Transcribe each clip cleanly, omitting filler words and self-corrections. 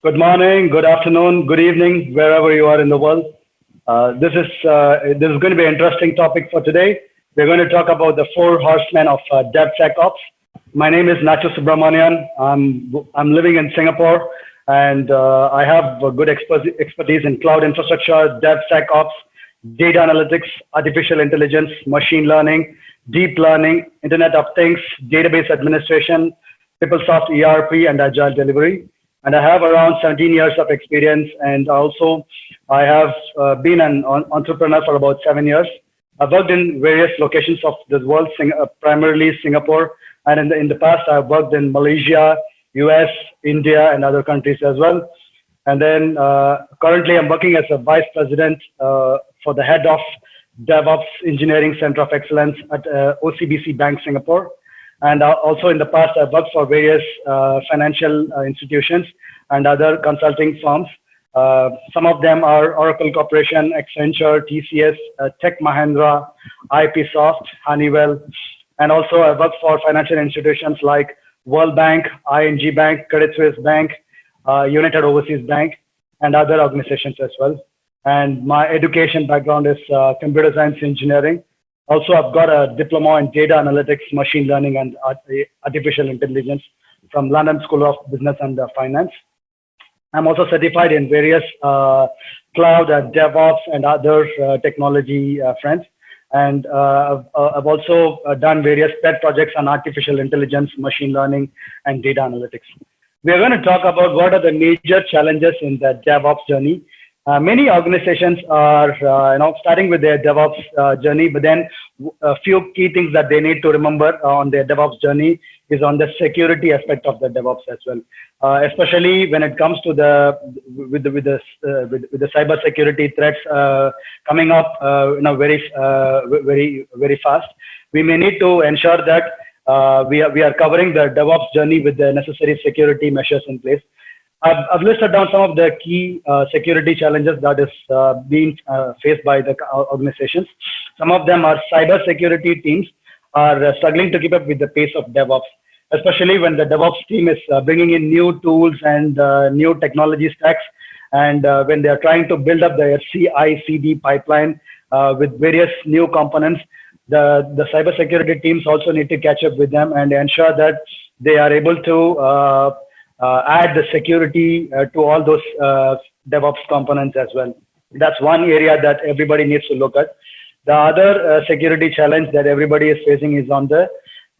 Good morning, good afternoon, good evening, wherever you are in the world. This is going to be an interesting topic for today. We're going to talk about the four horsemen of DevSecOps. My name is Nachu Subramanian. I'm living in Singapore, and I have a good expertise in cloud infrastructure, DevSecOps, data analytics, artificial intelligence, machine learning, deep learning, Internet of Things, database administration, PeopleSoft ERP, and agile delivery. And I have around 17 years of experience, and also I have been an entrepreneur for about 7 years. I've worked in various locations of the world, primarily Singapore, and in the past I've worked in Malaysia, US, India, and other countries as well. And then currently I'm working as a vice president for the head of DevOps Engineering Center of Excellence at OCBC Bank, Singapore. And also in the past, I've worked for various financial institutions and other consulting firms. Some of them are Oracle Corporation, Accenture, TCS, Tech Mahindra, IPsoft, Honeywell. And also I've worked for financial institutions like World Bank, ING Bank, Credit Suisse Bank, United Overseas Bank, and other organizations as well. And my education background is computer science engineering. Also, I've got a diploma in data analytics, machine learning, and artificial intelligence from London School of Business and Finance. I'm also certified in various cloud and DevOps and other technology fronts. And I've also done various pet projects on artificial intelligence, machine learning, and data analytics. We're going to talk about what are the major challenges in the DevOps journey. Many organizations are, starting with their DevOps journey, but then a few key things that they need to remember on their DevOps journey is on the security aspect of the DevOps as well, especially when it comes to the cybersecurity threats coming up, very fast. We may need to ensure that we are covering the DevOps journey with the necessary security measures in place. I've listed down some of the key security challenges that is being faced by the organizations. Some of them are cybersecurity teams are struggling to keep up with the pace of DevOps, especially when the DevOps team is bringing in new tools and new technology stacks, and when they are trying to build up their CI/CD pipeline with various new components. The cybersecurity teams also need to catch up with them and ensure that they are able to add the security to all those DevOps components as well. That's one area that everybody needs to look at. The other security challenge that everybody is facing is on the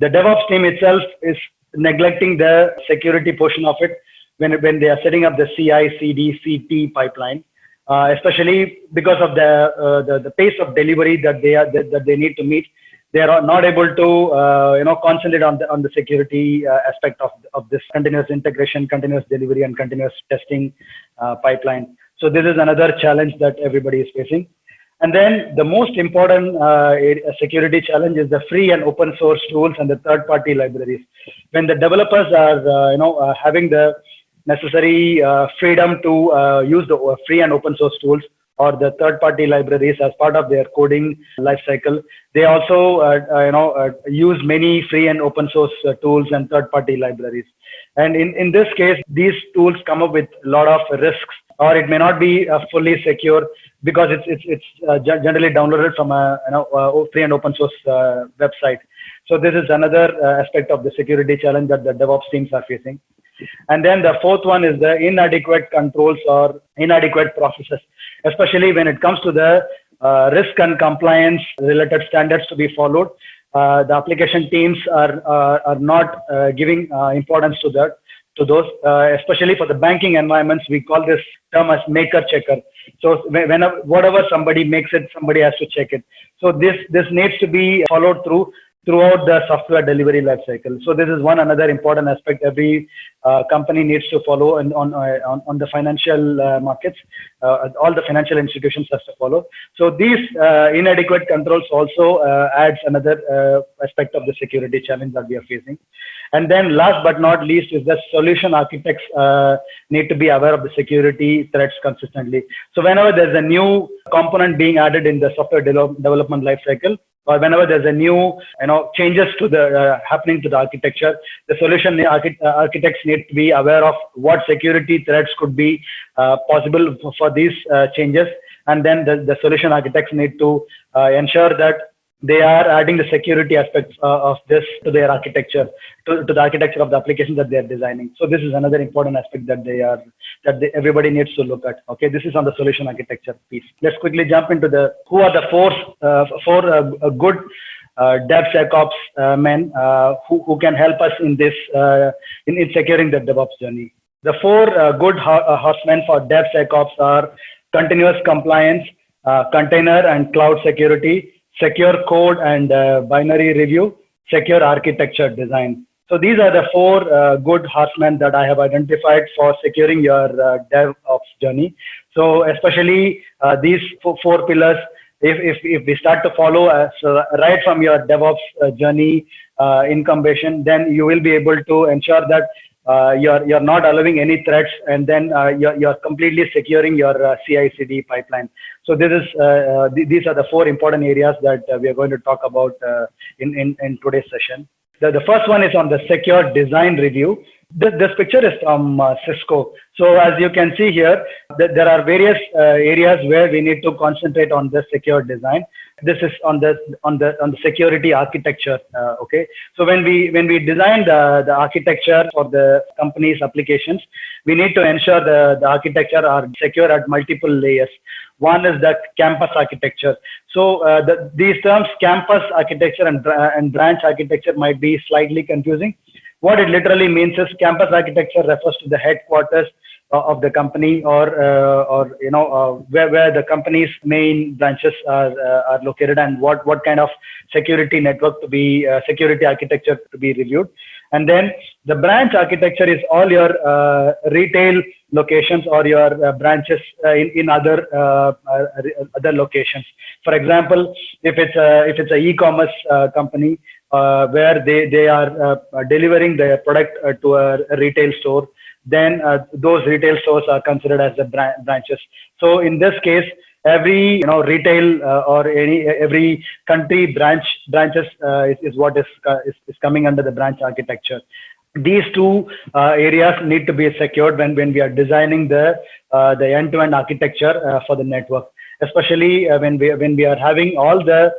DevOps team itself is neglecting the security portion of it when they are setting up the CI/CD, CT pipeline, especially because of the pace of delivery that they need to meet. They are not able to concentrate on the security aspect of this continuous integration, continuous delivery, and continuous testing pipeline. So this is another challenge that everybody is facing. And then the most important security challenge is the free and open source tools and the third-party libraries. When the developers are having the necessary freedom to use the free and open source tools or the third-party libraries as part of their coding lifecycle, they also use many free and open source tools and third-party libraries. And in this case, these tools come up with a lot of risks, or it may not be fully secure because it's generally downloaded from a free and open source website. So this is another aspect of the security challenge that the DevOps teams are facing. And then the fourth one is the inadequate controls or inadequate processes, especially when it comes to the risk and compliance related standards to be followed. The application teams are not giving importance to those, especially for the banking environments. We call this term as maker checker. So whatever somebody makes it, somebody has to check it. So this needs to be followed throughout the software delivery lifecycle. So this is another important aspect every company needs to follow on the financial markets. All the financial institutions has to follow. So these inadequate controls also adds another aspect of the security challenge that we are facing. And then last but not least is the solution architects need to be aware of the security threats consistently. So whenever there's a new component being added in the software development lifecycle, or whenever there's a new, changes to the happening to the architecture, the solution architects need to be aware of what security threats could be possible for these changes, and then the solution architects need to ensure that they are adding the security aspects of this to their architecture, to the architecture of the application that they are designing. So this is another important aspect that everybody needs to look at. Okay, this is on the solution architecture piece. Let's quickly jump into who are the four good DevSecOps men who can help us in this in securing the DevOps journey. The four good horsemen for DevSecOps are continuous compliance, container and cloud security, secure code and binary review, secure architecture design. So these are the four good horsemen that I have identified for securing your DevOps journey. So especially these four pillars, if we start to follow right from your DevOps journey incubation, then you will be able to ensure that you're not allowing any threats, and then you're completely securing your CI/CD pipeline. So these are the four important areas that we are going to talk about in today's session. The first one is on the secure design review. This picture is from Cisco. So as you can see here, there are various areas where we need to concentrate on the secure design. This is on the security architecture. Okay. So when we design the architecture for the company's applications, we need to ensure the architecture are secure at multiple layers. One is the campus architecture. So these terms, campus architecture and branch architecture, might be slightly confusing. What it literally means is campus architecture refers to the headquarters of the company, or where the company's main branches are located, and what kind of security network to be security architecture to be reviewed. And then the branch architecture is all your retail locations or your branches in other locations. For example, if it's a e-commerce company where they are delivering their product to a retail store, then those retail stores are considered as the branches. So in this case, every retail or every country branches is what is coming under the branch architecture. These two areas need to be secured when we are designing the end-to-end architecture for the network, especially when we are having all the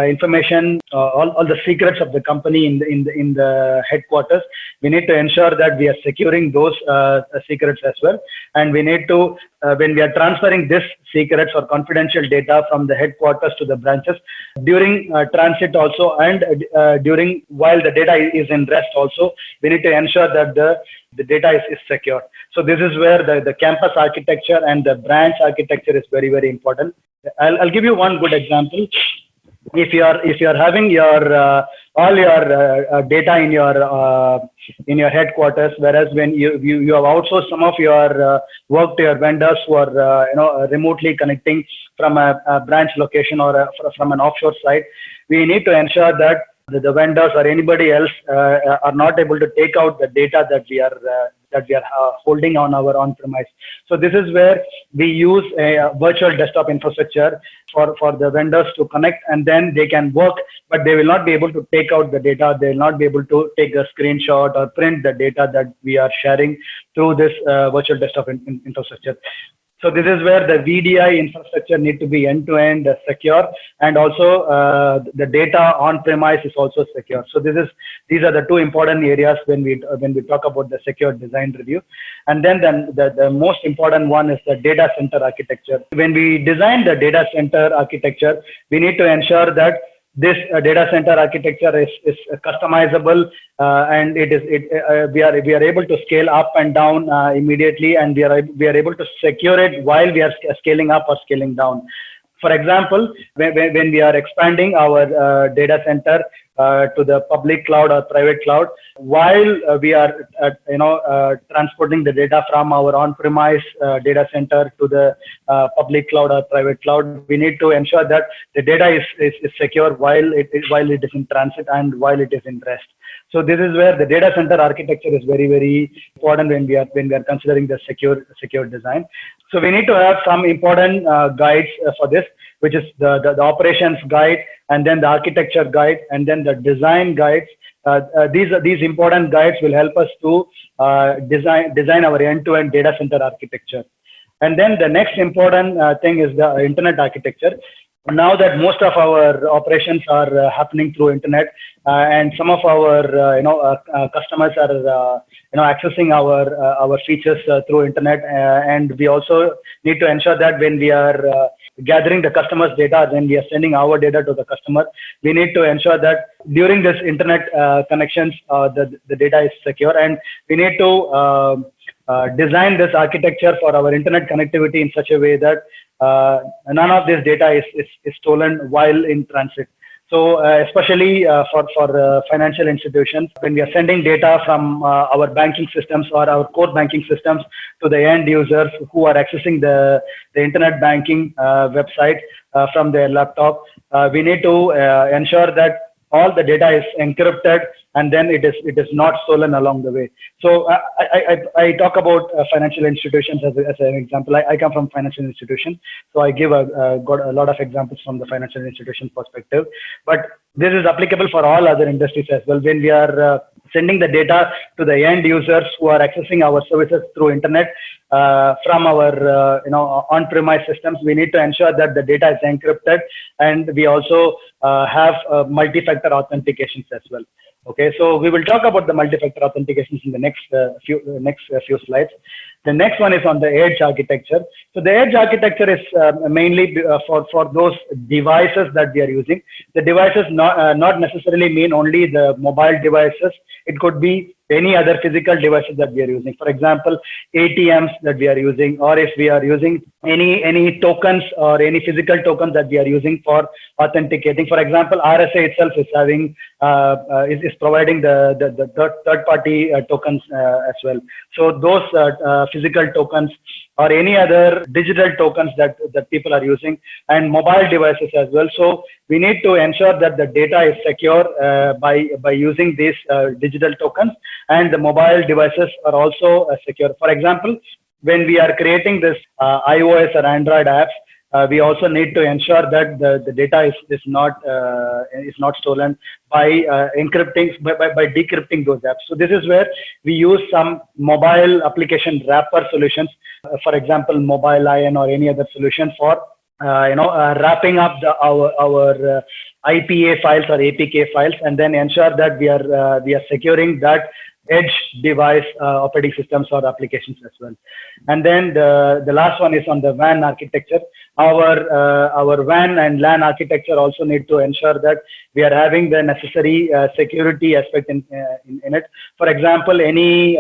information, all the secrets of the company in the headquarters. We need to ensure that we are securing those secrets as well, and we need to when we are transferring this secrets or confidential data from the headquarters to the branches, during transit also, and while the data is in rest also, we need to ensure that the data is secure. So this is where the campus architecture and the branch architecture is very, very important. I'll give you one good example. If you are having your all your data in your headquarters, whereas when you have outsourced some of your work to your vendors who are remotely connecting from a branch location or from an offshore site, we need to ensure that the vendors or anybody else are not able to take out the data that we are holding on our on-premise. So this is where we use a virtual desktop infrastructure for the vendors to connect, and then they can work, but they will not be able to take out the data. They will not be able to take a screenshot or print the data that we are sharing through this virtual desktop infrastructure. So this is where the VDI infrastructure need to be end-to-end secure, and also the data on-premise is also secure. So these are the two important areas when we talk about the secure design review. And then the most important one is the data center architecture. When we design the data center architecture, we need to ensure that this data center architecture is customizable, and we are able to scale up and down immediately, and we are able to secure it while we are scaling up or scaling down. For example, when we are expanding our data center to the public cloud or private cloud, while we are transporting the data from our on-premise data center to the public cloud or private cloud, we need to ensure that the data is secure while it is in transit and while it is in rest. So this is where the data center architecture is very, very important when we are considering the secure design. So we need to have some important guides for this, which is the operations guide, and then the architecture guide, and then the design guides. These important guides will help us to design our end-to-end data center architecture. And then the next important thing is the internet architecture. Now that most of our operations are happening through internet, and some of our customers are accessing our features through internet, and we also need to ensure that when we are gathering the customer's data, when we are sending our data to the customer, we need to ensure that during this internet connections, the data is secure, and we need to design this architecture for our internet connectivity in such a way that none of this data is stolen while in transit. So especially for financial institutions, when we are sending data from our banking systems or our core banking systems to the end users who are accessing the internet banking website from their laptop, we need to ensure that all the data is encrypted, and then it is not stolen along the way. So I talk about financial institutions as an example. I come from financial institution, so I give got a lot of examples from the financial institution perspective. But this is applicable for all other industries as well. When we are sending the data to the end users who are accessing our services through internet from our on-premise systems, we need to ensure that the data is encrypted, and we also have multi-factor authentications as well. Okay, so we will talk about the multi-factor authentications in the next few slides. The next one is on the edge architecture. So the edge architecture is mainly for those devices that we are using. The devices not necessarily mean only the mobile devices. It could be any other physical devices that we are using. For example, ATMs that we are using, or if we are using any tokens or any physical tokens that we are using for authenticating. For example, RSA itself is having is providing the third-party tokens as well. So those physical tokens or any other digital tokens that people are using, and mobile devices as well. So we need to ensure that the data is secure by using these digital tokens, and the mobile devices are also secure. For example, when we are creating this iOS or Android apps, we also need to ensure that the data is not stolen by decrypting those apps. So this is where we use some mobile application wrapper solutions, for example, Mobile Lion or any other solution for wrapping up our IPA files or APK files, and then ensure that we are securing that edge device operating systems or applications as well. And then the last one is on the WAN architecture. Our WAN and LAN architecture also need to ensure that we are having the necessary security aspect in it. For example, any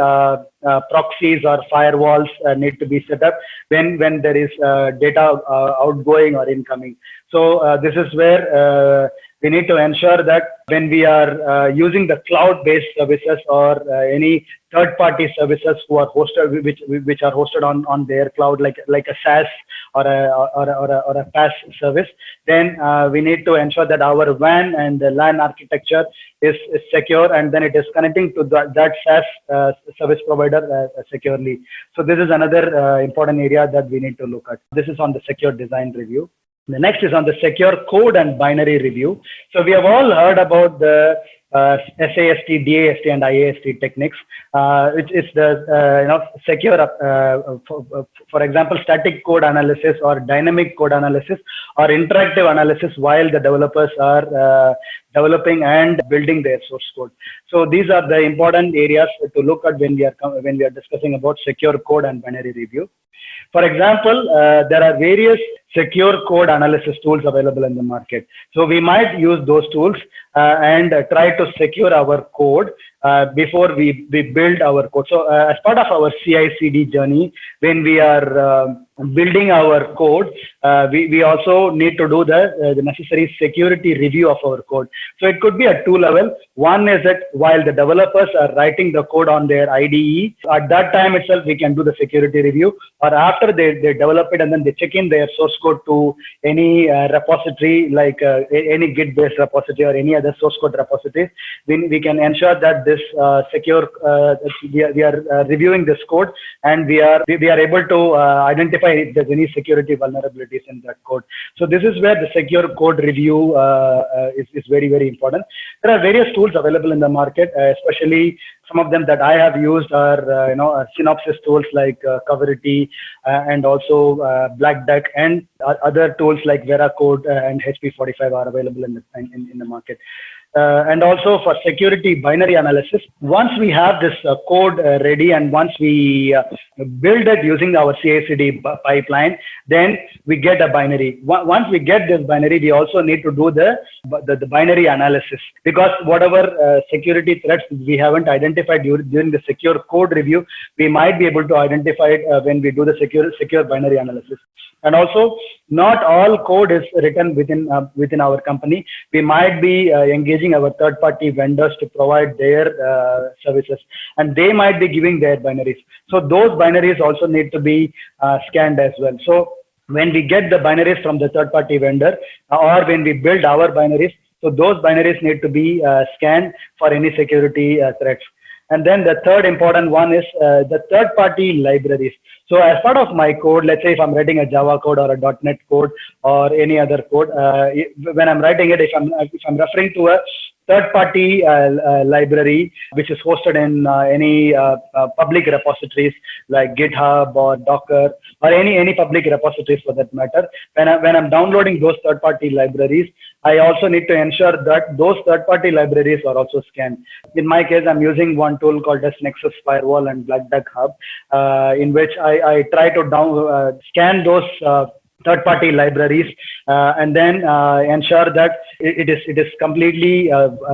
proxies or firewalls need to be set up when there is data outgoing or incoming. So this is where we need to ensure that when we are using the cloud-based services or any third-party services who are hosted, which are hosted on their cloud, like a SaaS or a PaaS service, then we need to ensure that our WAN and the LAN architecture is secure, and then it is connecting to that SaaS service provider securely. So this is another important area that we need to look at. This is on the secure design review. The next is on the secure code and binary review. So we have all heard about the SAST, DAST, and IAST techniques, which is the secure, for example, static code analysis or dynamic code analysis or interactive analysis while the developers are developing and building their source code. So these are the important areas to look at when we are discussing about secure code and binary review. For example, there are various secure code analysis tools available in the market. So we might use those tools and try to secure our code before we build our code. So as part of our CI/CD journey, when we are building our code, we also need to do the necessary security review of our code. So it could be at two levels. One is that while the developers are writing the code on their IDE, at that time itself we can do the security review, or after they develop it and then they check in their source code to any repository like any Git based repository or any other source code repository, we can ensure that this secure we are reviewing this code, and we are able to identify if there's any security vulnerabilities in that code. So this is where the secure code review is very, very important. There are various tools available in the market, especially some of them that I have used are synopsis tools like Coverity and also Black Duck, and other tools like Veracode and HP45 are available in the market. And also for security binary analysis, once we have this code ready and once we build it using our CI/CD pipeline, then we get a binary. Once we get this binary, we also need to do the binary analysis, because whatever security threats we haven't identified during the secure code review, we might be able to identify it when we do the secure binary analysis. And also, not all code is written within our company. We might be engaging our third-party vendors to provide their services, and they might be giving their binaries. So those binaries also need to be scanned as well. So when we get the binaries from the third-party vendor, or when we build our binaries, so those binaries need to be scanned for any security threats. And then the third important one is the third-party libraries. So as part of my code, let's say if I'm writing a Java code or a .NET code or any other code, when I'm writing it, if I'm referring to a third-party library which is hosted in any public repositories like GitHub or Docker or any public repositories for that matter, when I'm downloading those third-party libraries, I also need to ensure that those third-party libraries are also scanned. In my case, I'm using one tool called as Nexus Firewall and Black Duck Hub, in which I try to scan those third-party libraries and then ensure that it is completely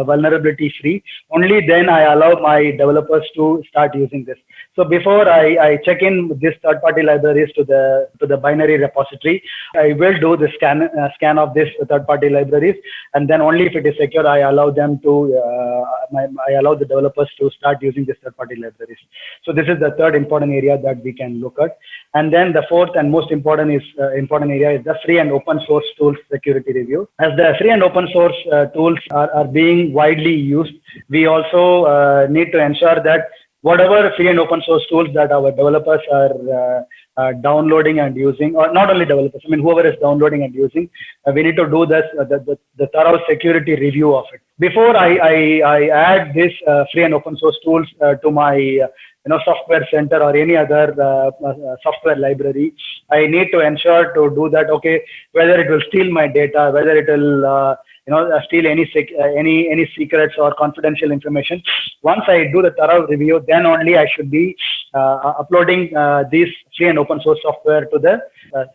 vulnerability free. Only then I allow my developers to start using this. So before I check in these third-party libraries to the binary repository, I will do the scan of these third-party libraries, and then only if it is secure, I allow them to I allow the developers to start using these third-party libraries. So this is the third important area that we can look at. And then the fourth and most important area is the free and open source tools security review. As the free and open source tools are being widely used, we also need to ensure that whatever free and open source tools that our developers are downloading and using, or not only developers, I mean whoever is downloading and using, we need to do this the thorough security review of it. Before I add this free and open source tools to my software center or any other software library, I need to ensure to do that, okay, whether it will steal my data, whether it will steal any secrets or confidential information. Once I do the thorough review, then only I should be uploading these free and open source software to the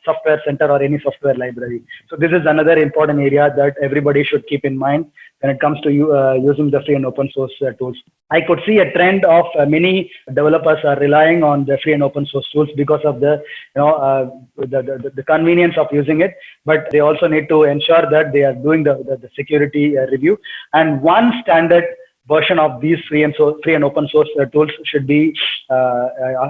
software center or any software library. So this is another important area that everybody should keep in mind when it comes to using the free and open source tools. I could see a trend of many developers are relying on the free and open source tools because of the convenience of using it, but they also need to ensure that they are doing the security review. And one standard version of these free and open source tools should be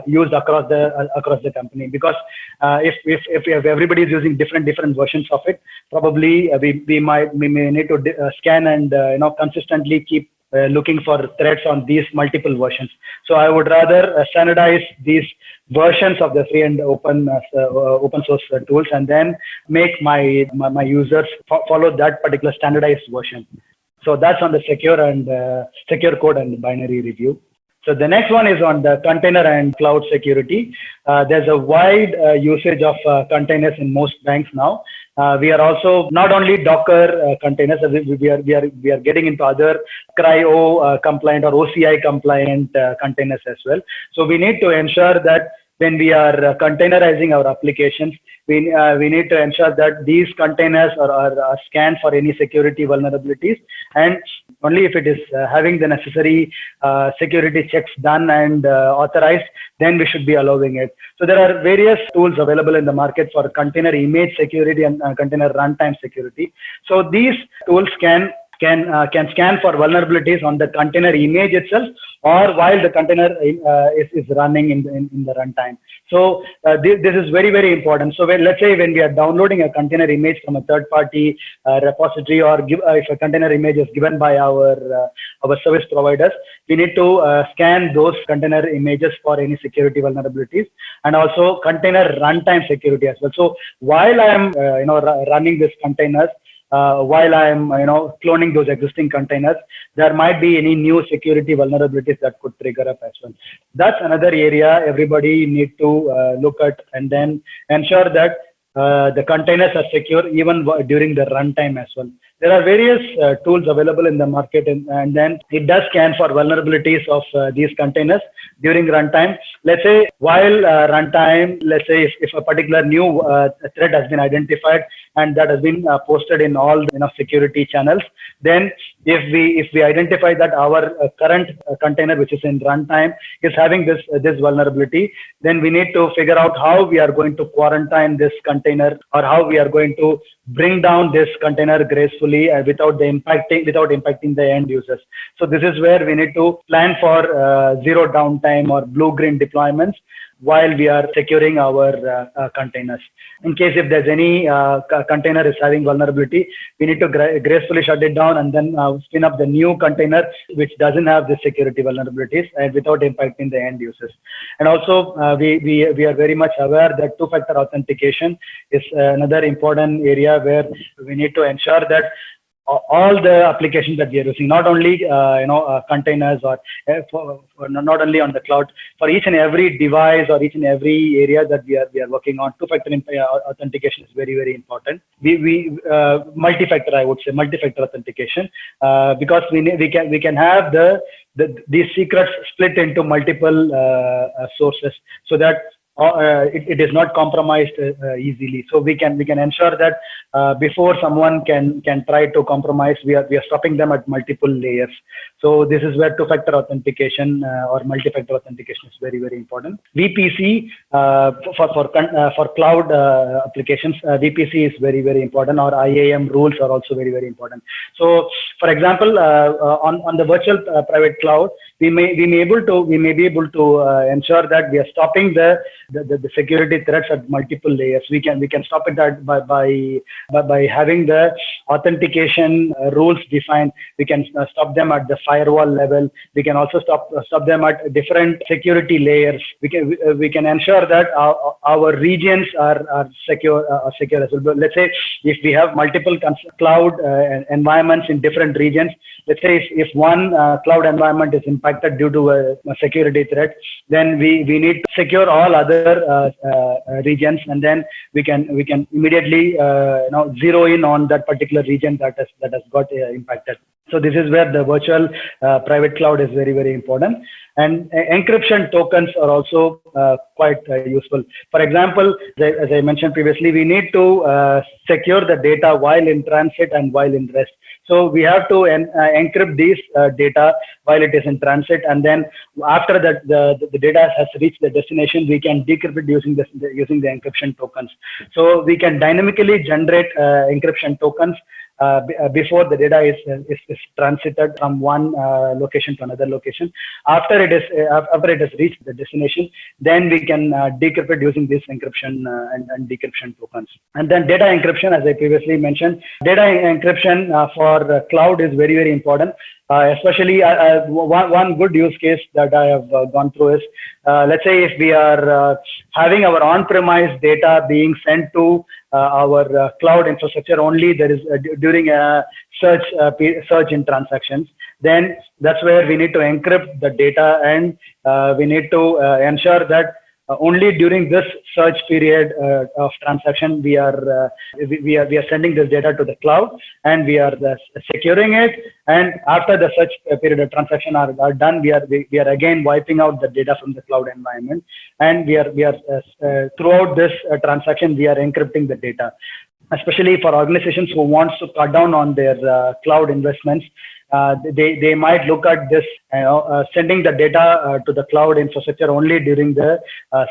used across the company, because if everybody is using different versions of it, probably we may need to scan and consistently keep looking for threats on these multiple versions. So I would rather standardize these versions of the free and open source tools, and then make my users follow that particular standardized version. So that's on the secure code and binary review. So the next one is on the container and cloud security. There's a wide usage of containers in most banks now. We are also not only Docker containers, we are getting into other CRY-O compliant or OCI compliant containers as well. So we need to ensure that when we are containerizing our applications, we need to ensure that these containers are scanned for any security vulnerabilities, and only if it is having the necessary security checks done and authorized, then we should be allowing it. So there are various tools available in the market for container image security and container runtime security. So these tools can scan for vulnerabilities on the container image itself, or while the container is running in the runtime. So this is very, very important. So let's say when we are downloading a container image from a third-party repository, or if a container image is given by our service providers, we need to scan those container images for any security vulnerabilities, and also container runtime security as well. So while I am running these containers, while I am cloning those existing containers, there might be any new security vulnerabilities that could trigger up as well. That's another area everybody need to look at, and then ensure that the containers are secure even during the runtime as well. There are various tools available in the market, and then it does scan for vulnerabilities of these containers during runtime. Let's say while runtime, let's say if a particular new threat has been identified and that has been posted in all security channels, then if we identify that our current container which is in runtime is having this vulnerability, then we need to figure out how we are going to quarantine this container, or how we are going to bring down this container gracefully without impacting the end users. So this is where we need to plan for zero downtime or blue-green deployments while we are securing our containers. In case if there's any container is having vulnerability, we need to gracefully shut it down and then spin up the new container which doesn't have the security vulnerabilities and without impacting the end users. And also we are very much aware that two-factor authentication is another important area where we need to ensure that all the applications that we are using, not only containers or not only on the cloud, for each and every device or each and every area that we are working on, two-factor authentication is very, very important. Multi-factor, I would say, multi-factor authentication, because we can have these secrets split into multiple sources, so that it is not compromised easily. So we can ensure that before someone can try to compromise, we are stopping them at multiple layers. So this is where two-factor authentication or multi-factor authentication is very, very important. VPC for cloud applications, VPC is very, very important, or IAM rules are also very, very important. So for example, on the virtual private cloud, we may be able to ensure that we are stopping the security threats at multiple layers. We can stop it by having the authentication rules defined. We can stop them at the firewall level. We can also stop them at different security layers. We can ensure that our regions are secure as well. Let's say if we have multiple cloud environments in different regions, let's say if one cloud environment is impacted due to a security threat, then we need to secure all other regions, and then we can immediately zero in on that particular region that has got impacted. So this is where the virtual private cloud is very, very important. And encryption tokens are also quite useful. For example, as I mentioned previously, we need to secure the data while in transit and while in rest. So we have to encrypt these data while it is in transit, and then after that the data has reached the destination, we can decrypt it using the encryption tokens. So we can dynamically generate encryption tokens before the data is transited from one location to another location. After it has reached the destination, then we can decrypt it using this encryption and decryption tokens. And then data encryption, as I previously mentioned, data encryption for cloud is very, very important. Especially one good use case that I have gone through is, let's say if we are having our on-premise data being sent to our cloud infrastructure only, there is during a search in transactions, then that's where we need to encrypt the data, and we need to ensure that only during this search period of transaction we are sending this data to the cloud, and we are securing it. And after the search period of transaction are done, we are again wiping out the data from the cloud environment, and we are throughout this transaction we are encrypting the data. especially for organizations who wants to cut down on their cloud investments. They might look at this, sending the data to the cloud infrastructure only during the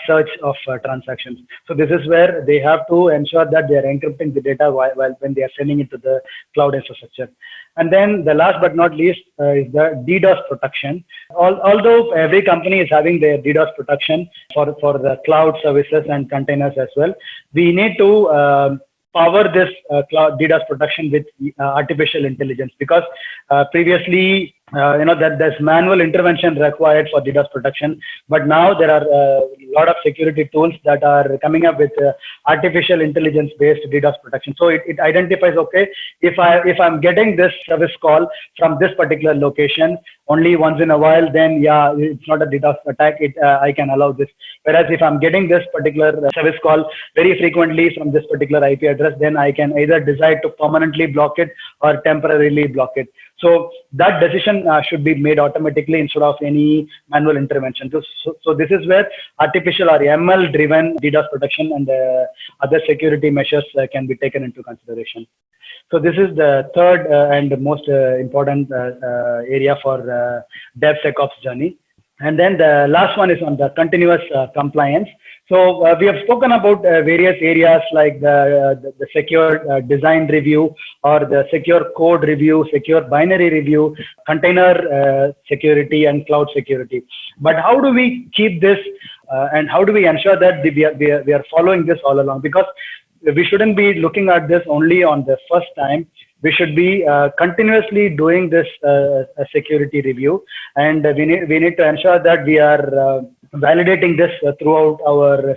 search of transactions. So this is where they have to ensure that they are encrypting the data while when they are sending it to the cloud infrastructure. And then the last but not least is the DDoS protection. Although every company is having their DDoS protection for the cloud services and containers as well, we need to power this cloud DDoS protection with artificial intelligence, because previously that there's manual intervention required for DDoS protection, but now there are a lot of security tools that are coming up with artificial intelligence based DDoS protection. So it identifies, okay, if I'm getting this service call from this particular location only once in a while, then yeah, it's not a DDoS attack. I can allow this. Whereas if I'm getting this particular service call very frequently from this particular IP address, then I can either decide to permanently block it or temporarily block it. So that decision should be made automatically instead of any manual intervention. So this is where artificial or ML driven DDoS protection and other security measures can be taken into consideration. So this is the third and most important area for DevSecOps journey. And then the last one is on the continuous compliance. So we have spoken about various areas like the secure design review or the secure code review, secure binary review, container security and cloud security. But how do we keep this and how do we ensure that we are following this all along? Because we shouldn't be looking at this only on the first time. We should be continuously doing this security review, and we need to ensure that we are validating this throughout our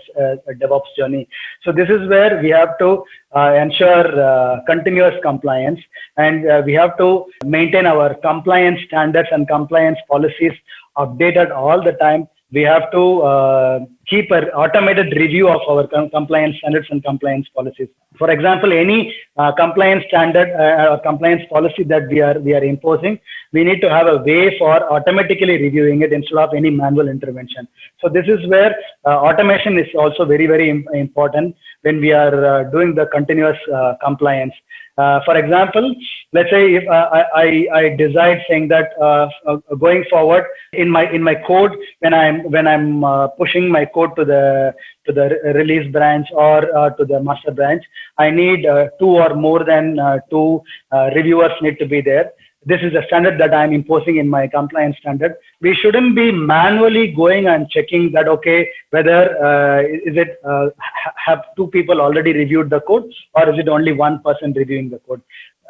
DevOps journey. So this is where we have to ensure continuous compliance, and we have to maintain our compliance standards and compliance policies updated all the time. We have to keep an automated review of our compliance standards and compliance policies. For example, any compliance standard or compliance policy that we are imposing, we need to have a way for automatically reviewing it instead of any manual intervention. So this is where automation is also very, very important when we are doing the continuous compliance. For example, let's say if I decide saying that going forward in my code, when I'm pushing my code to the release branch or to the master branch, I need 2 or more than 2 reviewers need to be there. This is a standard that I'm imposing in my compliance standard. We shouldn't be manually going and checking that, okay, whether is it have 2 people already reviewed the code or is it only 1 person reviewing the code.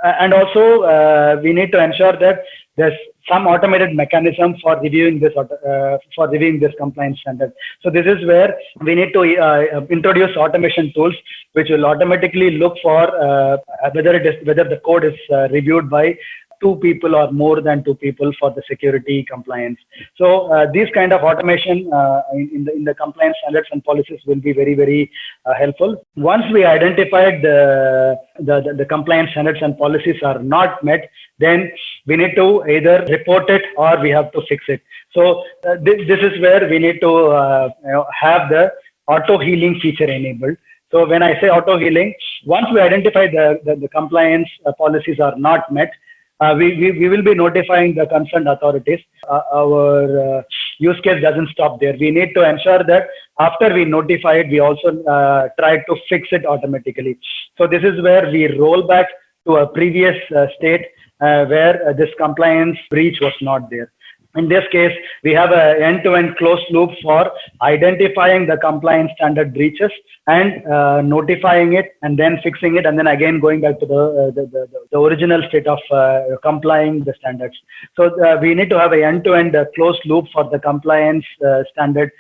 And also we need to ensure that there's some automated mechanism for reviewing this compliance standard. So this is where we need to introduce automation tools which will automatically look for whether the code is reviewed by 2 people or more than 2 people for the security compliance. So these kind of automation in the compliance standards and policies will be very, very helpful. Once we identified the compliance standards and policies are not met, then we need to either report it or we have to fix it. So this is where we need to have the auto healing feature enabled. So when I say auto healing, once we identify the compliance policies are not met, we will be notifying the concerned authorities. Our use case doesn't stop there. We need to ensure that after we notify it, we also try to fix it automatically. So this is where we roll back to a previous state where this compliance breach was not there. In this case, we have an end-to-end closed loop for identifying the compliance standard breaches and notifying it and then fixing it and then again going back to the original state of complying the standards. So we need to have an end-to-end closed loop for the compliance standard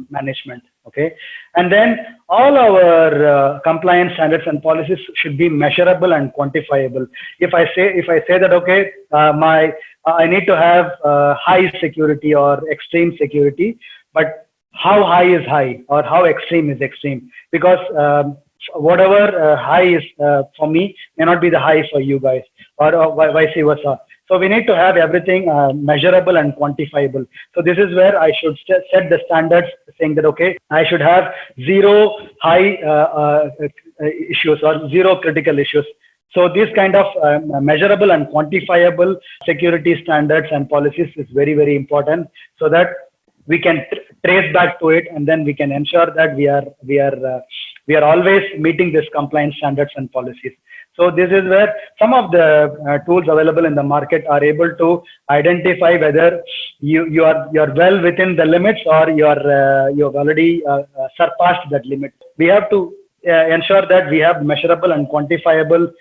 management. Okay, and then all our compliance standards and policies should be measurable and quantifiable. If I say that, okay, I need to have high security or extreme security, but how high is high or how extreme is extreme? Because whatever high is for me may not be the high for you guys, or vice versa. So we need to have everything measurable and quantifiable. So this is where I should set the standards, saying that, okay, I should have zero high issues or zero critical issues. So these kind of measurable and quantifiable security standards and policies is very, very important, so that we can trace back to it, and then we can ensure that we are always meeting this compliance standards and policies. So this is where some of the tools available in the market are able to identify whether you are well within the limits, or you have already surpassed that limit. We have to ensure that we have measurable and quantifiable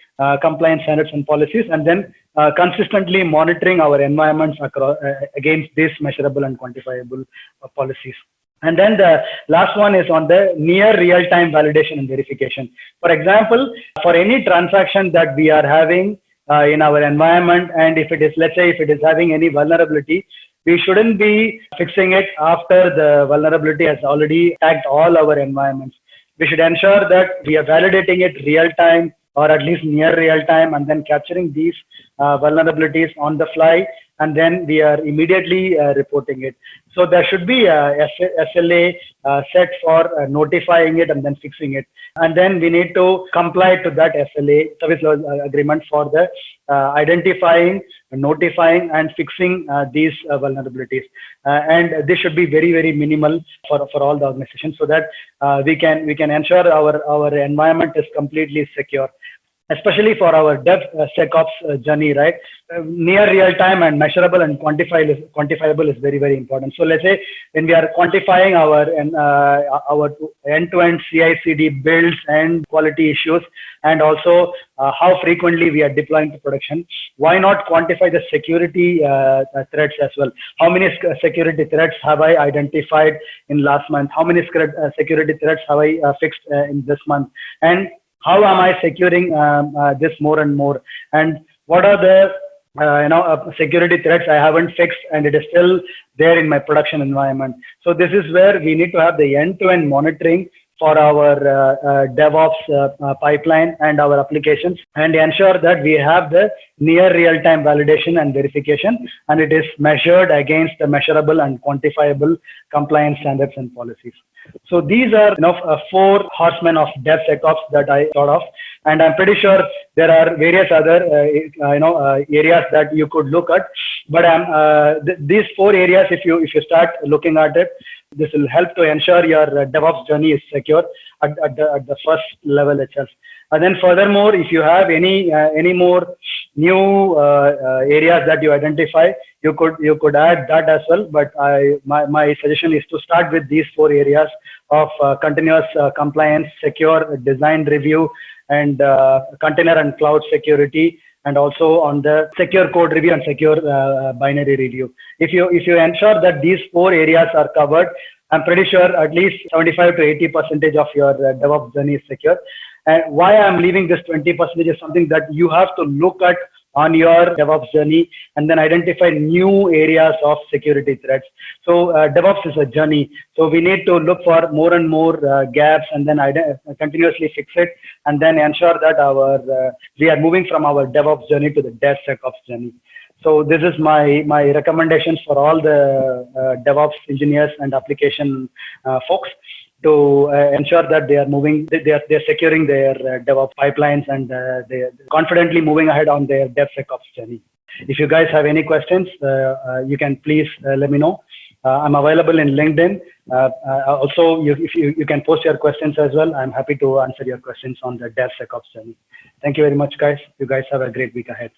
compliance standards and policies, and then consistently monitoring our environments across against these measurable and quantifiable policies. And then the last one is on the near real-time validation and verification. For example, for any transaction that we are having in our environment, and if it is, let's say, if it is having any vulnerability, we shouldn't be fixing it after the vulnerability has already attacked all our environments. We should ensure that we are validating it real time, or at least near real time, and then capturing these vulnerabilities on the fly, and then we are immediately reporting it. So there should be a SLA set for notifying it and then fixing it. And then we need to comply to that SLA, service level agreement, for the identifying, notifying, and fixing these vulnerabilities. And this should be very, very minimal for all the organizations, so that we can ensure our environment is completely secure. Especially for our DevSecOps journey, right? Near real time and measurable and quantifiable is very, very important. So let's say when we are quantifying our end-to-end CI/CD builds and quality issues, and also how frequently we are deploying to production, why not quantify the security threats as well? How many security threats have I identified in last month? How many security threats have I fixed in this month? And how am I securing this more and more? And what are the security threats I haven't fixed and it is still there in my production environment? So this is where we need to have the end-to-end monitoring for our DevOps pipeline and our applications, and ensure that we have the near real-time validation and verification, and it is measured against the measurable and quantifiable compliance standards and policies. So these are 4 horsemen of DevSecOps that I thought of, and I'm pretty sure there are various other areas that you could look at. But these 4 areas, if you start looking at it, this will help to ensure your DevOps journey is secure at the first level itself. And then furthermore, if you have any more new areas that you identify, you could add that as well. But my suggestion is to start with these 4 areas of continuous compliance, secure design review, and container and cloud security, and also on the secure code review and secure binary review. If you ensure that these 4 areas are covered, I'm pretty sure at least 75 to 80% of your DevOps journey is secure. And why I'm leaving this 20% is something that you have to look at on your DevOps journey, and then identify new areas of security threats. So DevOps is a journey. So we need to look for more and more gaps, and then continuously fix it, and then ensure that we are moving from our DevOps journey to the DevSecOps journey. So this is my recommendations for all the DevOps engineers and application folks, to ensure that they are moving, they're securing their DevOps pipelines, and they're confidently moving ahead on their DevSecOps journey. If you guys have any questions, you can please let me know. I'm available in LinkedIn. Also, if you can post your questions as well. I'm happy to answer your questions on the DevSecOps journey. Thank you very much, guys. You guys have a great week ahead.